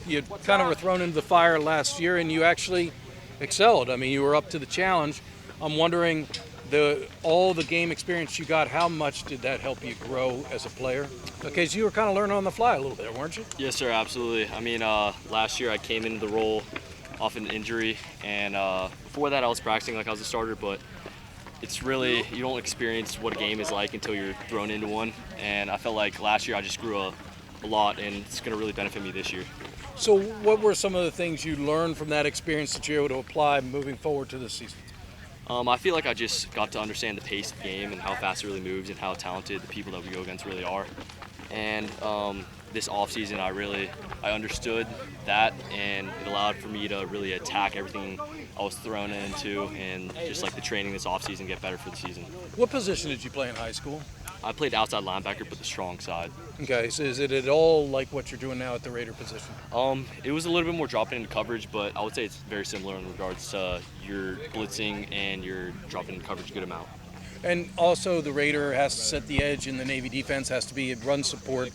you kind of were thrown into the fire last year, and you actually excelled. I mean, you were up to the challenge. I'm wondering, all the game experience you got, how much did that help you grow as a player? Because you were kind of learning on the fly a little bit, weren't you? Yes, sir, absolutely. I mean, last year I came into the role off an injury, and before that I was practicing like I was a starter, but it's really, you don't experience what a game is like until you're thrown into one. And I felt like last year I just grew a lot, and it's going to really benefit me this year. So what were some of the things you learned from that experience that you're able to apply moving forward to this season? I feel like I just got to understand the pace of the game and how fast it really moves and how talented the people that we go against really are. And this offseason, I understood that, and it allowed for me to really attack everything I was thrown into, and just like the training this offseason, get better for the season. What position did you play in high school? I played outside linebacker, but the strong side. Okay, so is it at all like what you're doing now at the Raider position? It was a little bit more dropping into coverage, but I would say it's very similar in regards to your blitzing and your dropping into coverage a good amount. And also the Raider has to set the edge, and the Navy defense has to be at run support.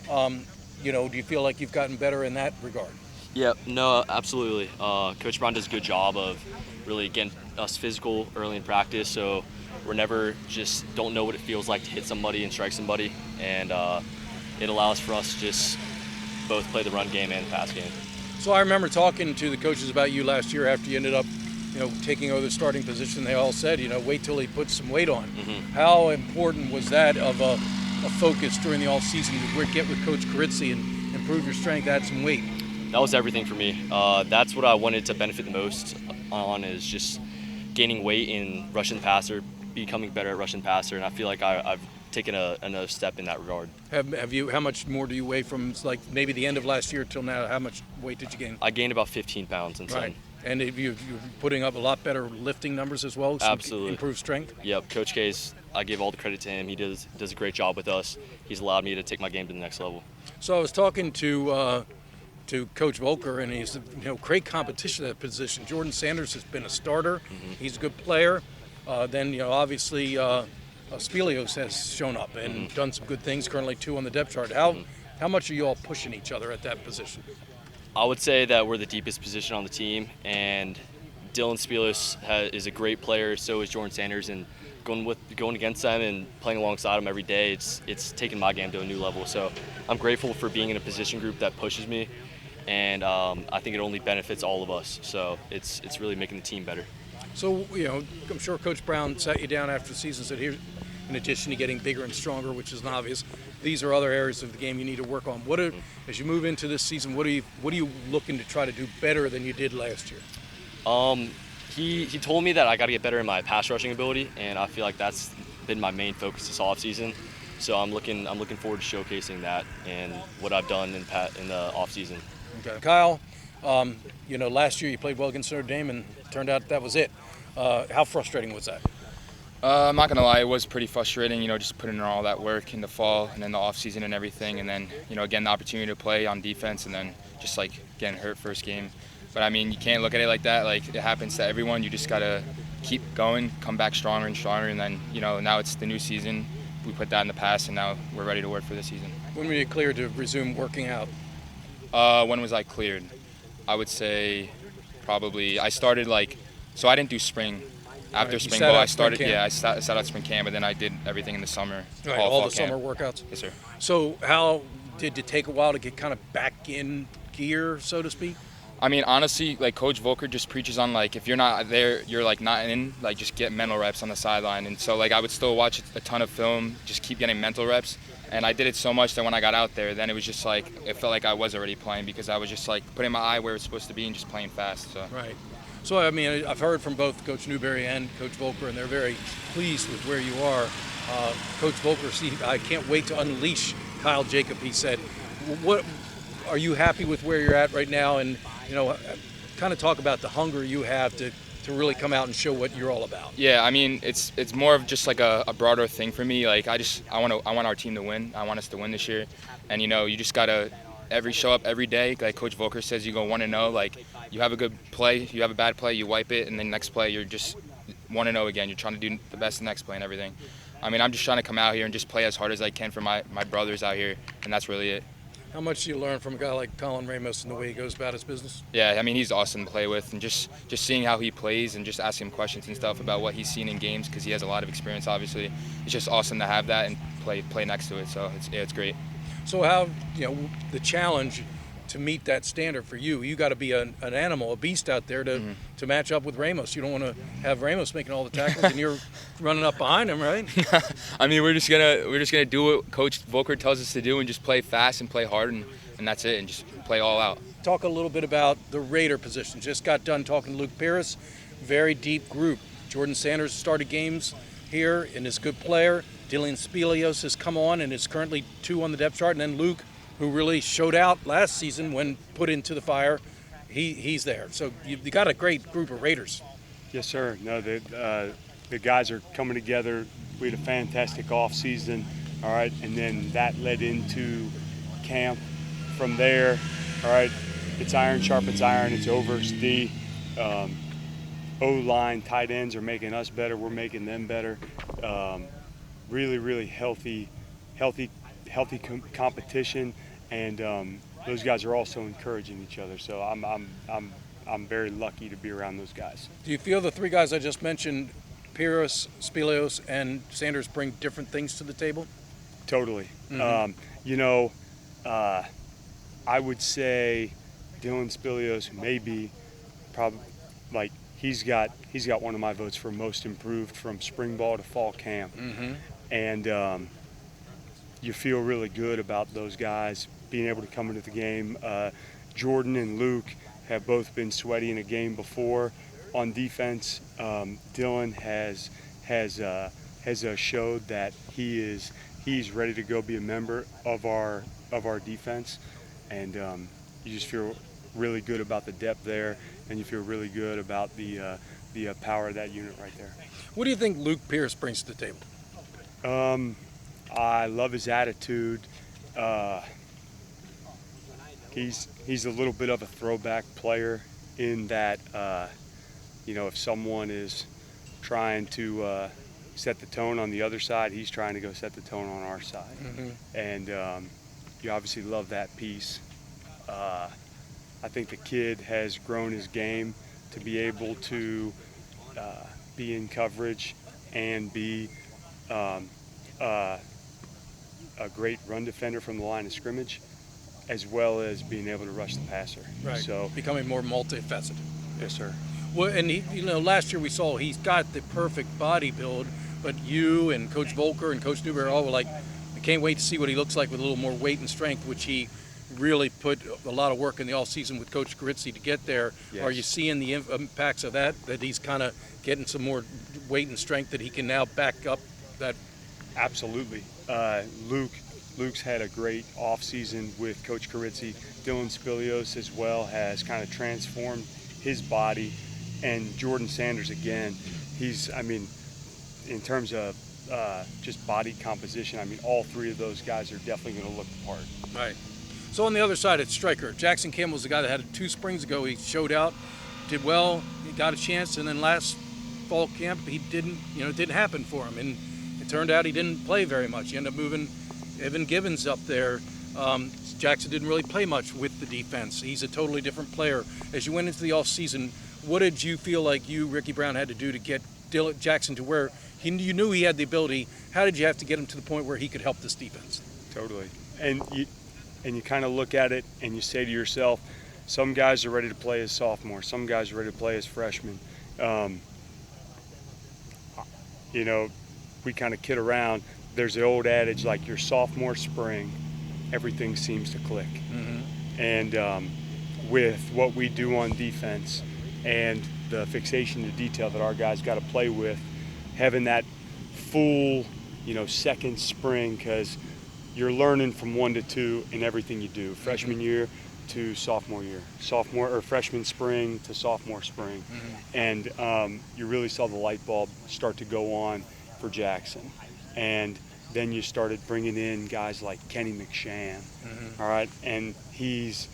Do you feel like you've gotten better in that regard? Yeah, no, absolutely. Coach Brown does a good job of really getting us physical early in practice, so we're never just don't know what it feels like to hit somebody and strike somebody, and it allows for us to just both play the run game and pass game. So I remember talking to the coaches about you last year after you ended up, taking over the starting position. They all said, wait till he puts some weight on. Mm-hmm. How important was that of a focus during the off season to get with Coach Carizzi and improve your strength, add some weight? That was everything for me. That's what I wanted to benefit the most on, is just gaining weight in rushing passer, becoming better at rushing passer, and I feel like I've taken another step in that regard. Have you? How much more do you weigh from like maybe the end of last year till now? How much weight did you gain? I gained about 15 pounds since then. And you're putting up a lot better lifting numbers as well. Absolutely. Improved strength. Yep, Coach K's, I give all the credit to him. He does a great job with us. He's allowed me to take my game to the next level. So I was talking to Coach Volker, and he's great competition at that position. Jordan Sanders has been a starter. Mm-hmm. He's a good player. Then obviously Spelios has shown up and done some good things. Currently 2 on the depth chart. How much are you all pushing each other at that position? I would say that we're the deepest position on the team, and Dylan Spelios is a great player. So is Jordan Sanders, and going against them and playing alongside them every day, it's taken my game to a new level. So I'm grateful for being in a position group that pushes me, and I think it only benefits all of us. So it's really making the team better. So I'm sure Coach Brown sat you down after the season and said, here, in addition to getting bigger and stronger, which is obvious, these are other areas of the game you need to work on. As you move into this season, what are you looking to try to do better than you did last year? He told me that I got to get better in my pass rushing ability, and I feel like that's been my main focus this offseason. So I'm looking forward to showcasing that and what I've done in the offseason. Okay. Kyle, last year you played well against Notre Dame, and it turned out that was it. How frustrating was that? I'm not going to lie, it was pretty frustrating, just putting in all that work in the fall and then the off season and everything, and then, again, the opportunity to play on defense and then just, getting hurt first game. But, I mean, you can't look at it like that. It happens to everyone. You just got to keep going, come back stronger and stronger, and then, now it's the new season. We put that in the past, and now we're ready to work for this season. When were you cleared to resume working out? When was I cleared? I would say probably I started so I didn't do spring. After spring ball, I started. Yeah, I sat out spring camp, but then I did everything in the summer. Right, all the summer workouts. Yes, sir. So, how did it take a while to get kind of back in gear, so to speak? I mean, honestly, Coach Volker just preaches on if you're not there, you're not in. Just get mental reps on the sideline, and so I would still watch a ton of film, just keep getting mental reps, and I did it so much that when I got out there, then it was just it felt like I was already playing because I was just putting my eye where it's supposed to be and just playing fast. So. Right. So, I mean, I've heard from both Coach Newberry and Coach Volker, and they're very pleased with where you are. Coach Volker, I can't wait to unleash Kyle Jacob, he said. What are you happy with where you're at right now? And, kind of talk about the hunger you have to really come out and show what you're all about. Yeah, I mean, it's more of just a broader thing for me. I want our team to win. I want us to win this year. And, you just got to show up every day. Like Coach Volker says, you go 1-0. You have a good play, you have a bad play, you wipe it, and then next play you're just 1-0 again. You're trying to do the best next play and everything. I mean, I'm just trying to come out here and just play as hard as I can for my brothers out here, and that's really it. How much do you learn from a guy like Colin Ramos and the way he goes about his business? Yeah, I mean, he's awesome to play with, and just seeing how he plays and just asking him questions and stuff about what he's seen in games, because he has a lot of experience, obviously. It's just awesome to have that and play next to it, so it's great. So how, the challenge to meet that standard for you got to be an animal, a beast out there to match up with Ramos. You don't want to have Ramos making all the tackles and you're running up behind him, right? I mean, we're just gonna do what Coach Volker tells us to do and just play fast and play hard, and that's it, and just play all out. Talk a little bit about the Raider position. Just got done talking to Luke Pirris. Very deep group. Jordan Sanders started games here and is a good player. Dylan Spilios has come on and is currently 2 on the depth chart, and then Luke, who really showed out last season when put into the fire, he's there. So you got a great group of Raiders. Yes, sir. No, the guys are coming together. We had a fantastic off season, all right, and then that led into camp. From there, all right, it's iron sharpens iron. It's over. It's D. O-line, tight ends are making us better. We're making them better. Really, really healthy competition, and those guys are also encouraging each other. So I'm very lucky to be around those guys. Do you feel the 3 guys I just mentioned, Pirris, Spilios, and Sanders, bring different things to the table? Totally. Mm-hmm. I would say Dylan Spilios he's got one of my votes for most improved from spring ball to fall camp. Mm-hmm. And you feel really good about those guys being able to come into the game. Jordan and Luke have both been sweaty in a game before on defense. Dylan has showed that he's ready to go be a member of our defense, and you just feel really good about the depth there, and you feel really good about the power of that unit right there. What do you think Luke Pirris brings to the table? I love his attitude. He's a little bit of a throwback player in that, if someone is trying to set the tone on the other side, he's trying to go set the tone on our side. Mm-hmm. And you obviously love that piece. I think the kid has grown his game to be able to be in coverage and be a great run defender from the line of scrimmage, as well as being able to rush the passer. Right. So becoming more multifaceted. yes, sir. Well, and last year we saw he's got the perfect body build, but you and Coach Volker and Coach Newberry all were like, I can't wait to see what he looks like with a little more weight and strength, which he really put a lot of work in the offseason with Coach Pirris to get there. Yes. Are you seeing the impacts of that he's kind of getting some more weight and strength that he can now back up that? Absolutely. Luke's had a great offseason with Coach Pirris. Dylan Spilios as well has kind of transformed his body. And Jordan Sanders, again, in terms of just body composition, all 3 of those guys are definitely going to look the part. Right. So on the other side, it's striker. Jackson Campbell's the guy that had it 2 springs ago. He showed out, did well, he got a chance, and then last fall camp, he didn't, it didn't happen for him. And it turned out he didn't play very much. He ended up moving Evan Gibbons up there. Jackson didn't really play much with the defense. He's a totally different player. As you went into the offseason, what did you feel like Ricky Brown, had to do to get Jackson to where you knew he had the ability? How did you have to get him to the point where he could help this defense? Totally. And you kind of look at it and you say to yourself, some guys are ready to play as sophomores, some guys are ready to play as freshmen. We kind of kid around. There's the old adage, like your sophomore spring, everything seems to click. Mm-hmm. And with what we do on defense and the fixation to detail that our guys got to play with, having that full, second spring, because you're learning from 1 to 2 in everything you do, freshman year to sophomore year, freshman spring to sophomore spring. Mm-hmm. And you really saw the light bulb start to go on for Jackson. And then you started bringing in guys like Kenny McShan, mm-hmm. all right? And he's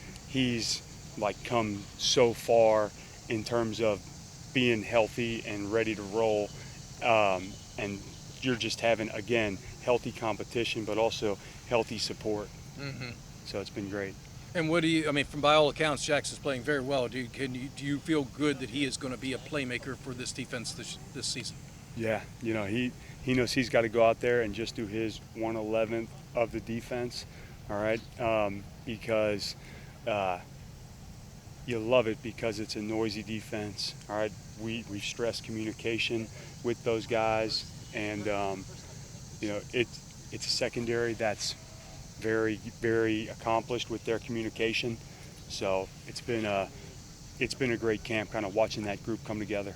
come so far in terms of being healthy and ready to roll. And you're just having, again, healthy competition, but also healthy support. Mm-hmm. So it's been great. And what do you? I mean, from by all accounts, Jackson's playing very well. Do you feel good that he is going to be a playmaker for this defense this season? Yeah, he knows he's got to go out there and just do his 1/11th of the defense, all right, because you love it because it's a noisy defense, all right. We stress communication with those guys, and it's a secondary that's very, very accomplished with their communication. So it's been a great camp, kind of watching that group come together.